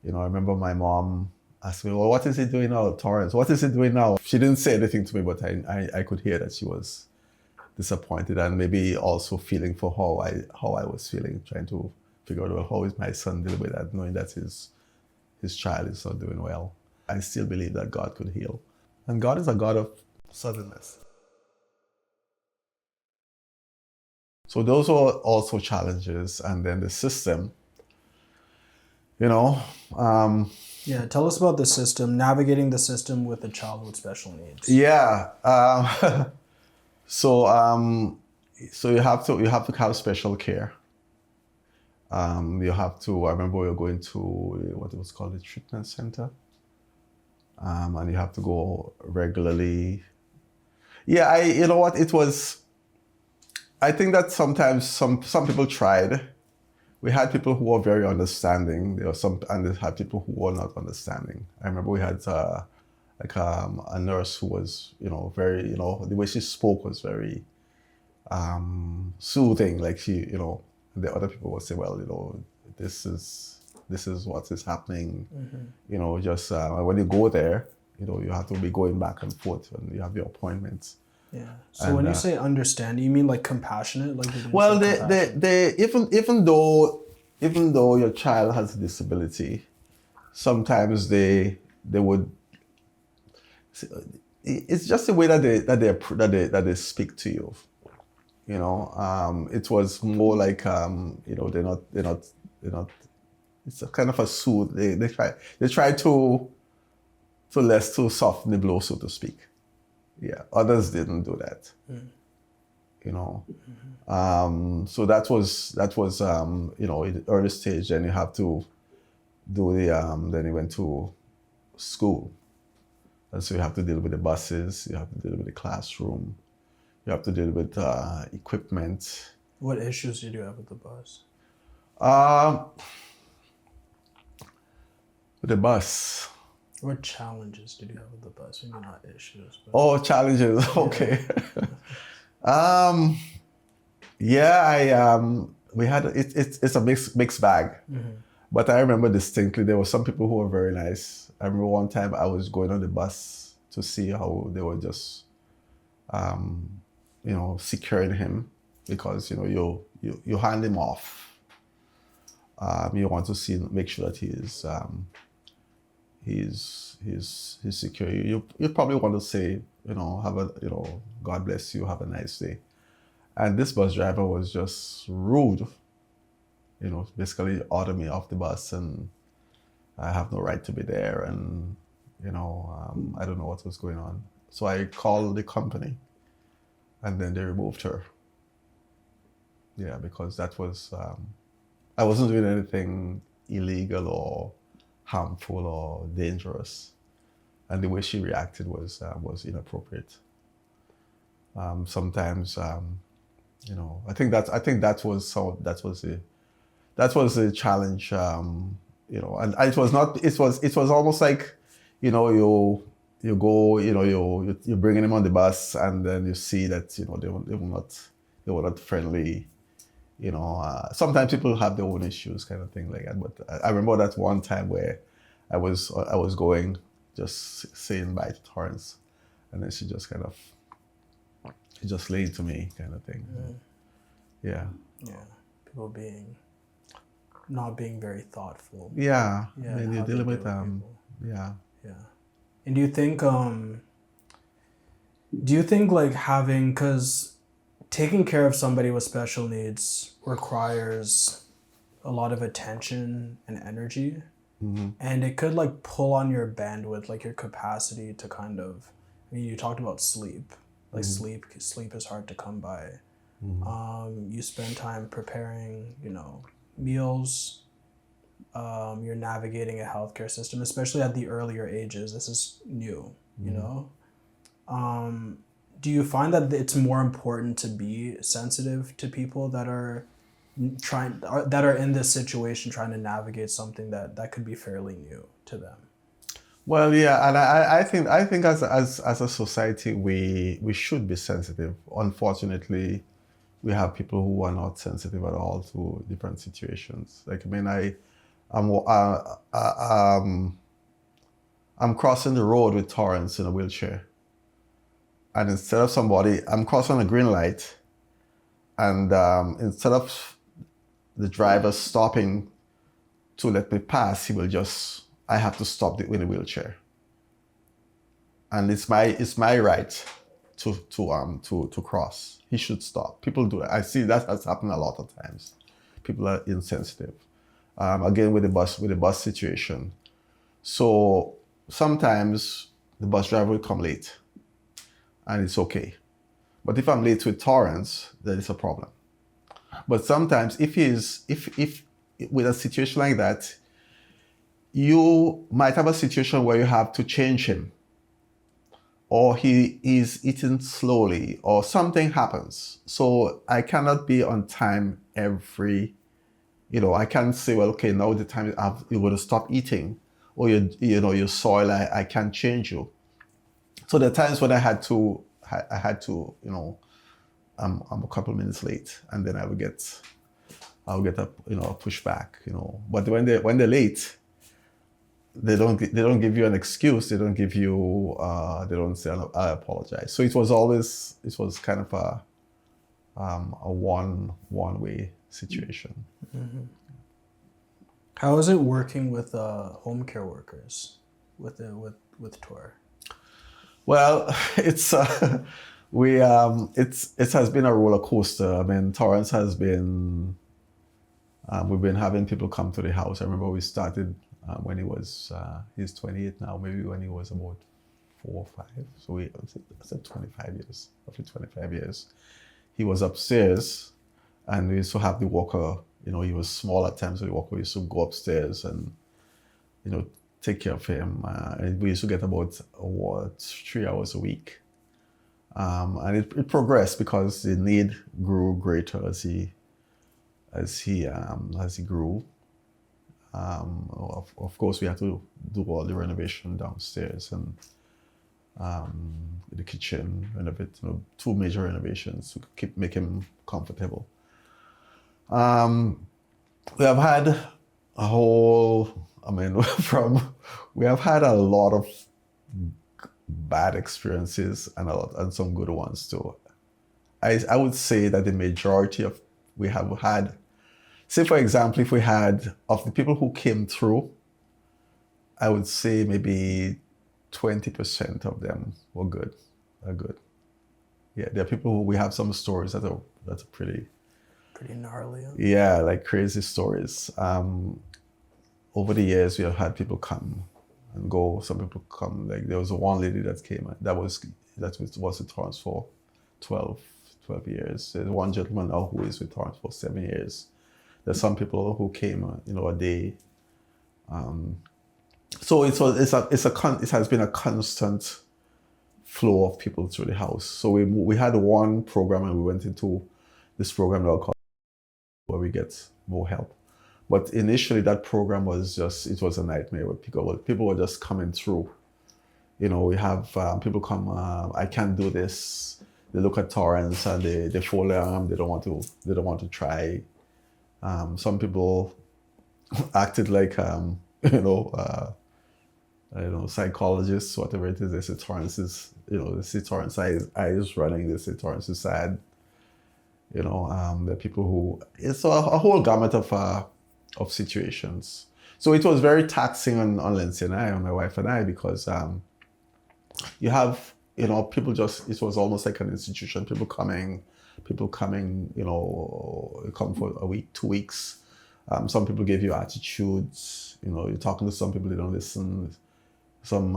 I remember my mom asked me, well, what is he doing now, Torrance? What is he doing now? She didn't say anything to me, but I could hear that she was disappointed and maybe also feeling for how I was feeling, trying to figure out, well, how is my son dealing with that, knowing that his child is not doing well. I still believe that God could heal. And God is a God of suddenness. So those are also challenges. And then the system, you know, Yeah, tell us about the system, navigating the system with a child with special needs. yeah. So you have to have special care. You have to. I remember we were going to what it was called, the treatment center, and you have to go regularly. Yeah, you know what it was. I think that sometimes some people tried. We had people who were very understanding. There were some, and they had people who were not understanding. I remember we had a nurse who was, very, the way she spoke was very soothing. Like the other people would say, well, this is what is happening. Mm-hmm. Just when you go there, you have to be going back and forth when you have your appointments. Yeah. So when you say understand, you mean like compassionate? Like well, they even though your child has a disability, sometimes they would. It's just the way that they speak to you. It was more like they're not. It's a kind of a soothe. They try to soften the blow, so to speak. Yeah, others didn't do that. Mm. So that was in the early stage. Then you have to do then you went to school, and so you have to deal with the buses. You have to deal with the classroom. You have to deal with equipment. What issues did you have with the bus? With the bus. What challenges did you have with the bus? Maybe not issues. But... Oh, challenges. Okay. Yeah, we had it's a mixed bag. Mm-hmm. But I remember distinctly there were some people who were very nice. I remember one time I was going on the bus to see how they were just securing him, because you hand him off. You want to make sure that he's secure. You probably want to say, God bless you, have a nice day. And this bus driver was just rude, basically ordered me off the bus, and I have no right to be there, and I don't know what was going on. So I called the company, and then they removed her. Yeah, because that was I wasn't doing anything illegal or harmful or dangerous, and the way she reacted was inappropriate. Sometimes, I think that was the challenge. And it was not. It was almost like, you go, you're bringing him on the bus, and then you see that they were not friendly. Sometimes people have their own issues, kind of thing like that. But I remember that one time where I was going, just saying bye to Torrance, and then she just just laid to me, kind of thing. Yeah. Yeah. People not being very thoughtful. Yeah. Yeah. And you're dealing with yeah. Yeah. And do you think like because taking care of somebody with special needs requires a lot of attention and energy. Mm-hmm. And it could like pull on your bandwidth, like your capacity to you talked about sleep. Like Mm-hmm. sleep is hard to come by. Mm-hmm. You spend time preparing, meals. You're navigating a healthcare system, especially at the earlier ages. This is new, Do you find that it's more important to be sensitive to people that are in this situation, trying to navigate something that could be fairly new to them? Well, yeah, and I think as a society we should be sensitive. Unfortunately, we have people who are not sensitive at all to different situations. Like, I mean, I'm I'm crossing the road with Torrance in a wheelchair, and instead of somebody, I'm crossing a green light, and instead of the driver stopping to let me pass, he will just, I have to stop with a wheelchair, and it's my right to cross. He should stop. People do it. I see that has happened a lot of times. People are insensitive. Again, with the bus situation. So sometimes the bus driver will come late, and it's okay. But if I'm late with Torrance, then it's a problem. But sometimes if with a situation like that, you might have a situation where you have to change him, or he is eating slowly, or something happens. So I cannot be on time I can't say, well, okay, now the time you're going to stop eating, or you soil, I can't change you. So there are times when I had to, I'm a couple of minutes late, and then I'll get a pushback, But when they're late, they don't give you an excuse. They don't give you, they don't say, I apologize. So it was kind of a one way situation. Mm-hmm. How is it working with home care workers with Tor? Well, it has been a roller coaster. I mean, Torrance has been. We've been having people come to the house. I remember we started when he was he's 28 now. Maybe when he was about 4 or 5. So I said 25 years, roughly 25 years. He was upstairs, and we used to have the walker. He was small at times, so the walker used to go upstairs and take care of him. And we used to get about 3 hours a week. And it progressed because the need grew greater as he grew. Of course, we had to do all the renovation downstairs and the kitchen, renovate, 2 major renovations to make him comfortable. We have had we have had a lot of bad experiences and some good ones too. I would say that the majority of we have had, say for example, if we had, of the people who came through, I would say maybe 20% of them are good. Yeah, there are people who we have some stories that are pretty gnarly. Yeah, like crazy stories. Over the years, we have had people come and go. Some people come, like there was one lady that came that was with Torrance for 12 years. There's one gentleman now who is with Torrance for 7 years. There's some people who came, a day. So it has been a constant flow of people through the house. So we had one program, and we went into this program now called where we get more help. But initially that program was a nightmare where people were just coming through. We have people come, I can't do this. They look at Torrance and they fold their arm. They don't want to try. Some people acted like, psychologists, whatever it is. They say Torrance is, they see Torrance eyes running. They say Torrance is sad. There are people who, it's a whole gamut of situations. So it was very taxing on Lindsay and I, on my wife and I, because you have, people just, it was almost like an institution, people coming, come for a week, 2 weeks. Some people give you attitudes, you're talking to some people, they don't listen. Some,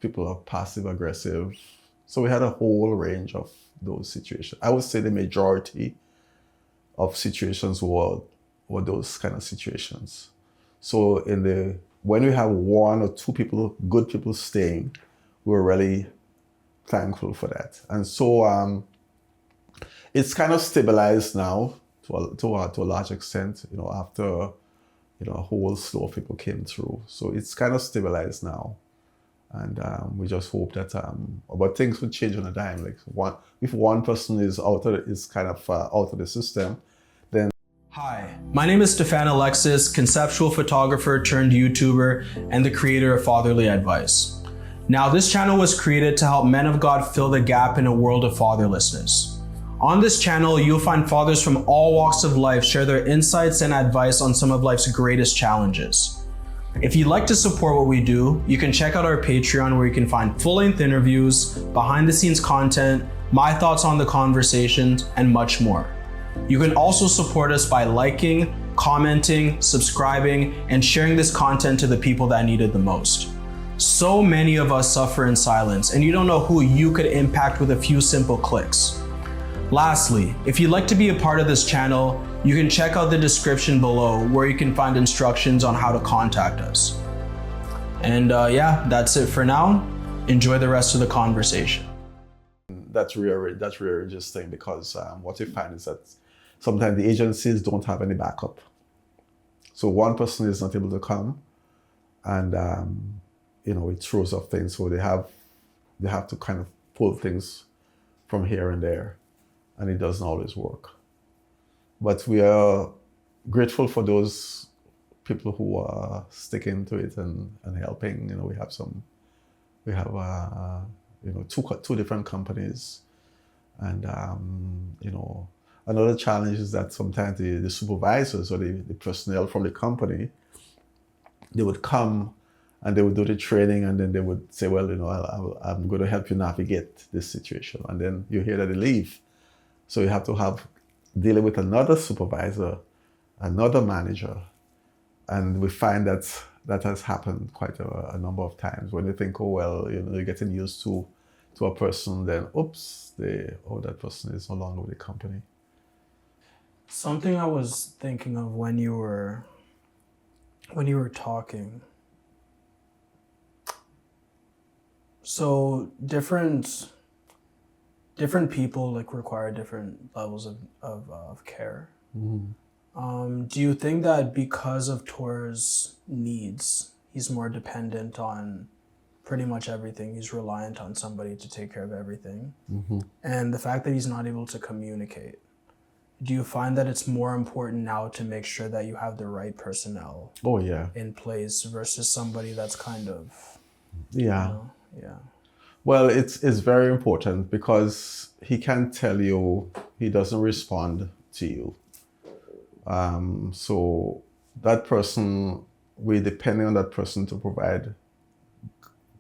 people are passive aggressive. So we had a whole range of those situations. I would say the majority of situations were those kind of situations. So when we have 1 or 2 people, good people staying, we're really thankful for that. And so it's kind of stabilized now to a large extent, after a whole slew of people came through. So it's kind of stabilized now. And we just hope that, but things would change on a dime. Like if one person is kind of out of the system, then. Hi, My name is Stefan Alexis, conceptual photographer turned YouTuber and the creator of Fatherly Advice. Now, this channel was created to help men of God fill the gap in a world of fatherlessness. On this channel, you'll find fathers from all walks of life share their insights and advice on some of life's greatest challenges. If you'd like to support what we do, you can check out our Patreon where you can find full-length interviews, behind-the-scenes content, my thoughts on the conversations, and much more. You can also support us by liking, commenting, subscribing, and sharing this content to the people that need it the most. So many of us suffer in silence, and you don't know who you could impact with a few simple clicks. Lastly, if you'd like to be a part of this channel, you can check out the description below where you can find instructions on how to contact us. And yeah, that's it for now. Enjoy the rest of the conversation. That's really interesting because what you find is that sometimes the agencies don't have any backup. So one person is not able to come, and it throws off things. So they have to kind of pull things from here and there, and it doesn't always work. But we are grateful for those people who are sticking to it and helping. We have two different companies, and another challenge is that sometimes the supervisors or the personnel from the company, they would come and they would do the training, and then they would say, well, I'm going to help you navigate this situation, and then you hear that they leave. So you have to dealing with another supervisor, another manager, and we find that has happened quite a number of times when you think, oh, well, you're getting used to a person, then oops, that person is no longer with the company. Something I was thinking of when you were talking. So different people require different levels of care. Mm-hmm. Do you think that because of Tor's needs, he's more dependent on pretty much everything? He's reliant on somebody to take care of everything. Mm-hmm. And the fact that he's not able to communicate, do you find that it's more important now to make sure that you have the right personnel in place versus somebody that's kind of... Yeah. Well, it's very important because he can tell you he doesn't respond to you. So that person, we're depending on that person to provide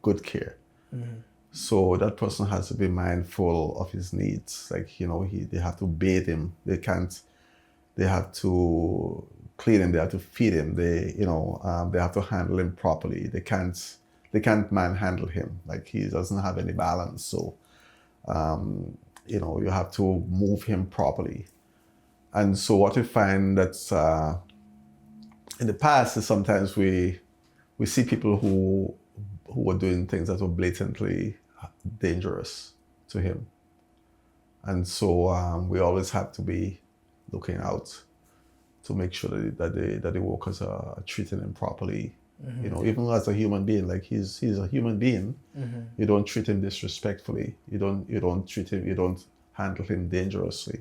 good care. Mm-hmm. So that person has to be mindful of his needs. They have to bathe him. They have to clean him. They have to feed him. They have to handle him properly. They can't manhandle him. He doesn't have any balance. So, you have to move him properly. And so what we find that's in the past is sometimes we see people who were doing things that were blatantly dangerous to him. And so we always have to be looking out to make sure that the workers are treating him properly. Mm-hmm. Even as a human being, he's a human being. Mm-hmm. You don't treat him disrespectfully. You don't handle him dangerously.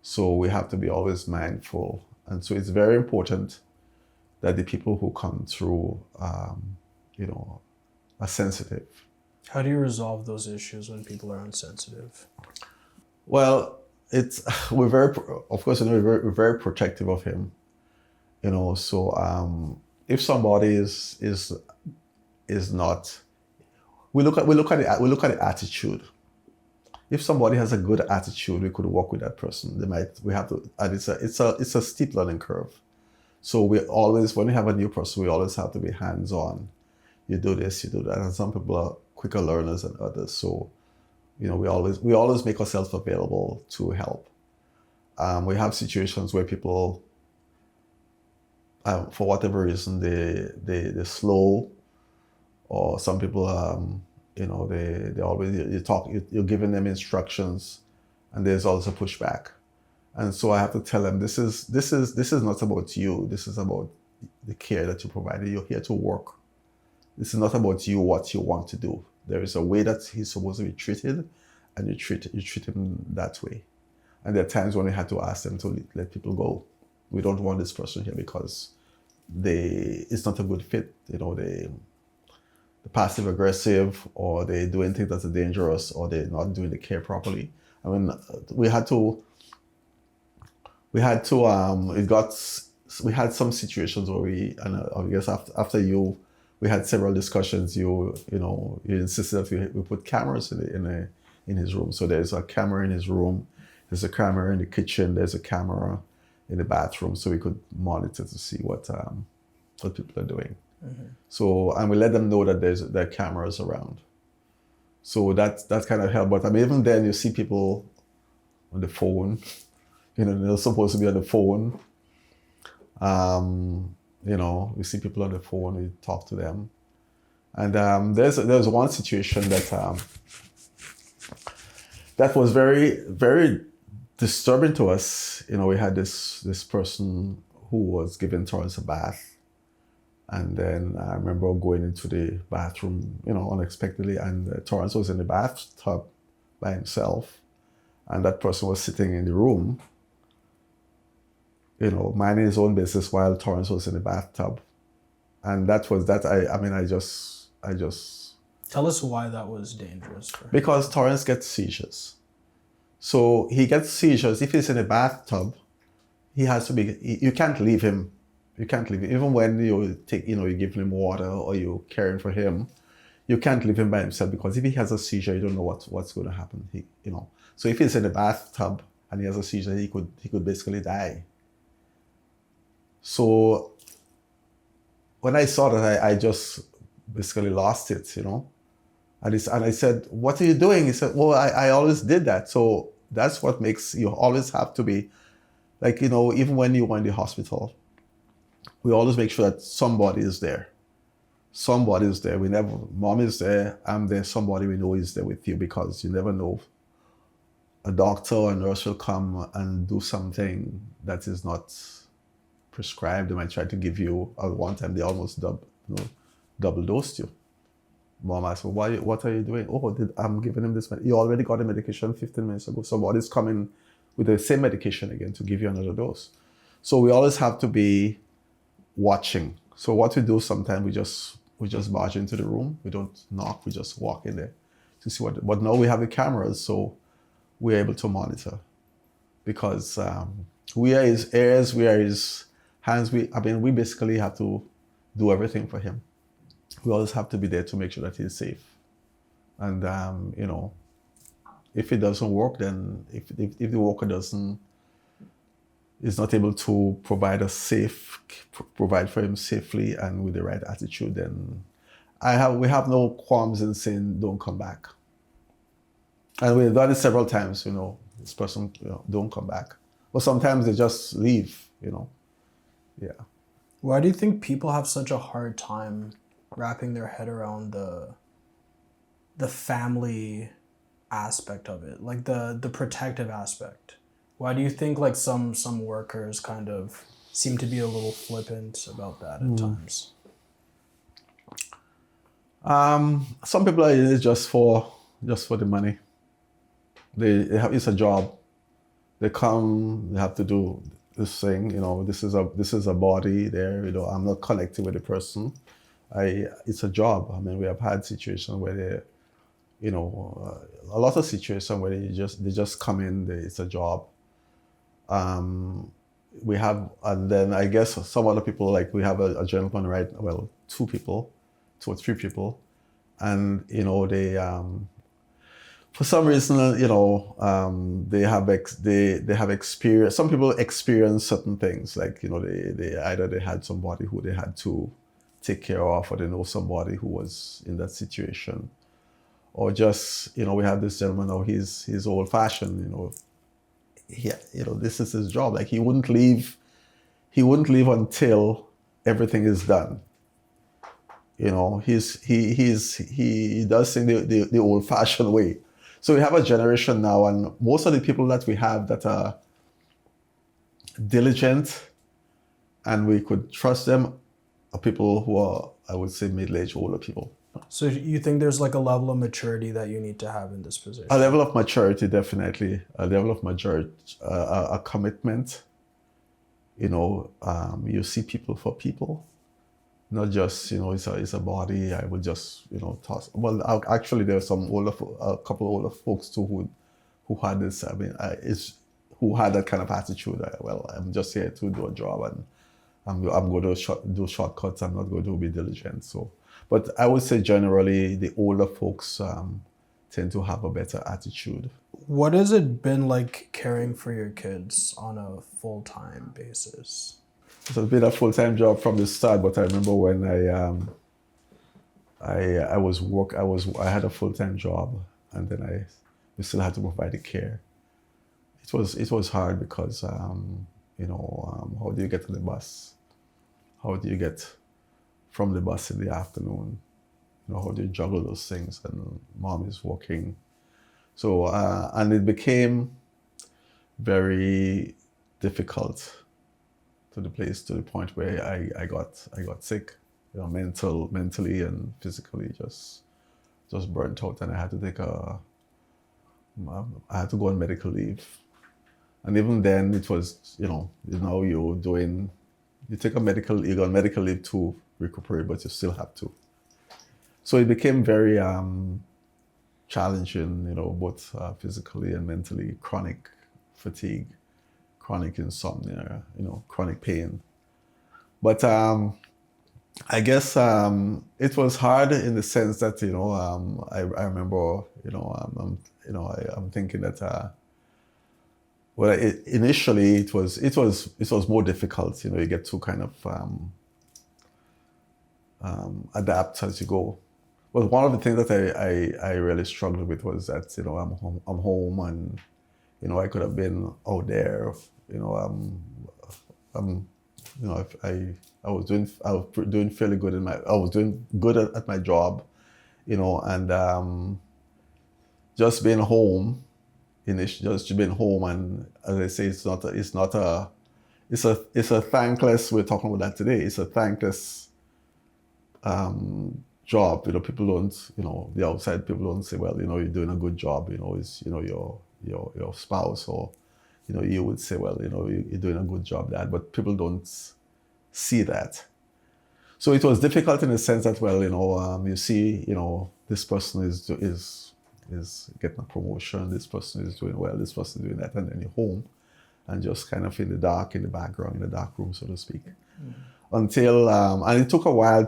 So we have to be always mindful. And so it's very important that the people who come through, are sensitive. How do you resolve those issues when people are insensitive? Well, we're very protective of him. So if somebody is not, we look at the attitude. If somebody has a good attitude, we could work with that person. And it's a steep learning curve. So when we have a new person, we always have to be hands-on. You do this, you do that. And some people are quicker learners than others. So, we always make ourselves available to help. We have situations where people, for whatever reason, they're slow, or some people, they always, you're giving them instructions, and there's also pushback. And so I have to tell them, this is not about you. This is about the care that you provide. You're here to work. This is not about you, what you want to do. There is a way that he's supposed to be treated, and you treat him that way. And there are times when we had to ask them to let people go. we don't want this person here because it's not a good fit. They're passive aggressive, or they're doing things that are dangerous, or they're not doing the care properly. I mean, we had some situations where I guess after we had several discussions. You insisted that we put cameras in his room. So there's a camera in his room, there's a camera in the kitchen, there's a camera in the bathroom, so we could monitor to see what people are doing. Mm-hmm. So, and we let them know that there are cameras around. So that kind of helped. But I mean, even then, you see people on the phone. They're not supposed to be on the phone. We see people on the phone. We talk to them, and there's one situation that was very, very disturbing to us. We had this person who was giving Torrance a bath. And then I remember going into the bathroom, unexpectedly, and Torrance was in the bathtub by himself. And that person was sitting in the room, minding his own business while Torrance was in the bathtub. And that was that. I just... Tell us why that was dangerous for him. Because Torrance gets seizures. So he gets seizures. If he's in a bathtub, he has to be... You can't leave him. You can't leave him. Even when you give him water or you're caring for him, you can't leave him by himself, because if he has a seizure, you don't know what's going to happen. So if he's in a bathtub and he has a seizure, he could basically die. So when I saw that, I just basically lost it, And I said, "What are you doing?" He said, "Well, I always did that." So that's what makes you always have to be, like, even when you were in the hospital, we always make sure that somebody is there. Somebody is there. Mom is there, I'm there, somebody we know is there with you, because you never know. A doctor or a nurse will come and do something that is not prescribed. They might try to give you, at one time they almost double dosed you. Mom asked, "Well, what are you doing?" "Oh, I'm giving him this. You already got the medication 15 minutes ago. Somebody's coming with the same medication again to give you another dose." So we always have to be watching. So what we do sometimes, we just barge into the room. We don't knock. We just walk in there to see what. But now we have the cameras, so we're able to monitor, because we are his ears, we are his hands. We basically have to do everything for him. We always have to be there to make sure that he's safe. And if it doesn't work, then if the worker is not able to provide for him safely and with the right attitude, then we have no qualms in saying, "Don't come back." And we've done it several times, this person, don't come back. But sometimes they just leave, Yeah. Why do you think people have such a hard time wrapping their head around the family aspect of it, like the protective aspect? Why do you think like some workers kind of seem to be a little flippant about that at times? Some people are in it just for the money. It's a job. They come, they have to do this thing. This is a body there. I'm not connected with the person. It's a job. I mean, we have had situations where a lot of situations where they just come in. It's a job. We have, and then I guess some other people, like we have a gentleman, right? Well, two or three people, and they for some reason, they have experience. Some people experience certain things, like they either had somebody who they had to take care of, or they know somebody who was in that situation, or just we have this gentleman now. He's old fashioned. This is his job. Like he wouldn't leave until everything is done. He does things the old fashioned way. So we have a generation now, and most of the people that we have that are diligent and we could trust them are people who are, I would say, middle-aged, older people. So you think there's like a level of maturity that you need to have in this position? A level of maturity, definitely. A level of maturity, a commitment, you see people for people, not just, it's a body. I would just, toss. Well, actually, there are a couple of older folks too who had this. I mean, who had that kind of attitude. Well, I'm just here to do a job, and I'm going to do shortcuts. I'm not going to be diligent. So, but I would say generally the older folks tend to have a better attitude. What has it been like caring for your kids on a full-time basis? So it's been a full-time job from the start, but I remember when I had a full-time job, and then we still had to provide the care. It was hard because how do you get to the bus? How do you get from the bus in the afternoon? How do you juggle those things? And mom is working, so and it became very difficult to the point where I got sick, mentally and physically, just burnt out, and I had to go on medical leave. And even then, it was, you take you go on medical leave to recuperate, but you still have to. So it became very challenging, both physically and mentally. Chronic fatigue, chronic insomnia, chronic pain. But I guess it was hard in the sense that, I remember, I'm thinking that. Well, initially it was more difficult. You get to kind of adapt as you go. But one of the things that I really struggled with was that I'm home, and I could have been out there. I was doing fairly good I was doing good at my job, and just being home. Just being home, and as I say, it's a thankless. We're talking about that today. It's a thankless job. People don't. The outside people don't say, well, you're doing a good job. It's your spouse, or you would say, well, you're doing a good job, Dad. But people don't see that. So it was difficult in the sense that, well, you see, this person is getting a promotion, this person is doing well, this person is doing that, and then you're home and just kind of in the dark, in the background, in the dark room, so to speak. Until, and it took a while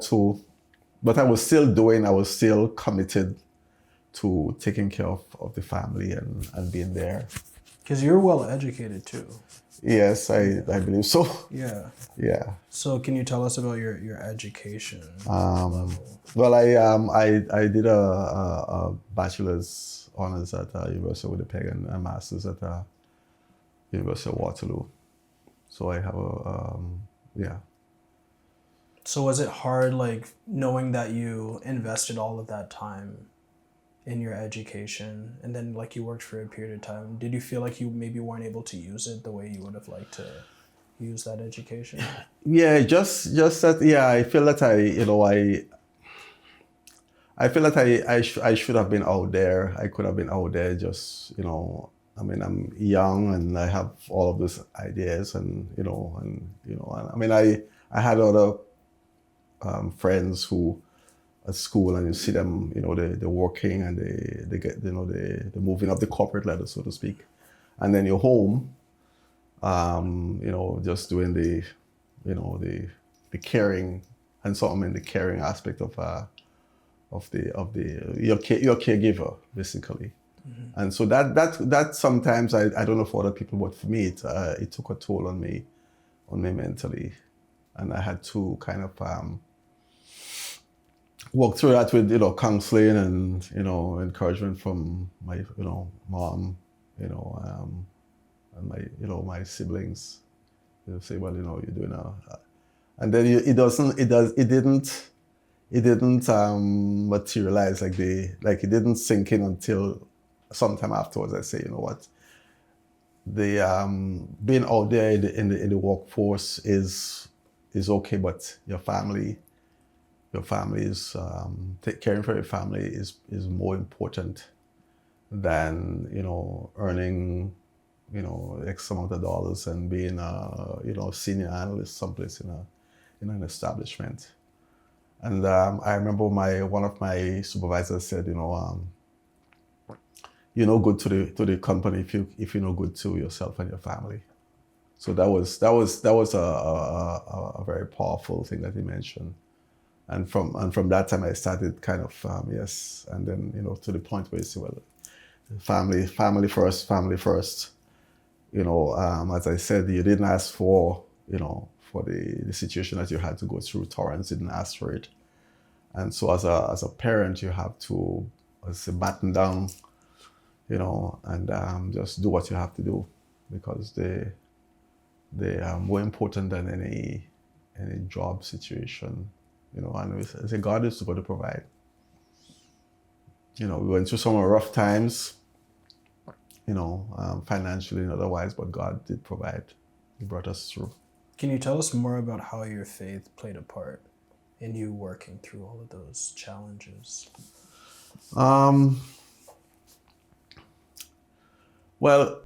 but I was still committed to taking care of the family and being there. Because you're well educated too. Yes, I believe so. Yeah. Yeah. So can you tell us about your education level? Well, I did a bachelor's honors at University of Winnipeg and a master's at University of Waterloo. So I have yeah. So was it hard, like, knowing that you invested all of that time in your education, and then, like, you worked for a period of time? Did you feel like you maybe weren't able to use it the way you would have liked to use that education? Yeah, just that. Yeah, I feel that I feel that I should have been out there. I could have been out there. Just I mean, I'm young and I have all of these ideas, and I mean, I had other friends who at school, and you see them, they're working, and they get, they're moving up the corporate ladder, so to speak, and then you're home, just doing the caring, and something in the caring aspect of your caregiver, basically. Mm-hmm. And so that sometimes, I don't know for other people, but for me it took a toll on me mentally, and I had to kind of work through that with counseling and encouragement from my mom, and my siblings. They say, well, you're doing and then it didn't materialize like it didn't sink in until sometime afterwards. I say, what, the being out there in the workforce is okay, but your family is caring for your family is more important than earning X amount of dollars and being a senior analyst someplace in an establishment. And I remember one of my supervisors said, you're no good to the company if you're no good to yourself and your family. So that was a very powerful thing that he mentioned. And from that time I started kind of yes, and then to the point where you say, well, family first, family first. As I said, you didn't ask for the situation that you had to go through. Torrance didn't ask for it, and so as a parent, you have to, as a batten down, and just do what you have to do, because they are more important than any job situation. And we say God is supposed to provide. We went through some rough times, financially and otherwise, but God did provide. He brought us through. Can you tell us more about how your faith played a part in you working through all of those challenges? Well,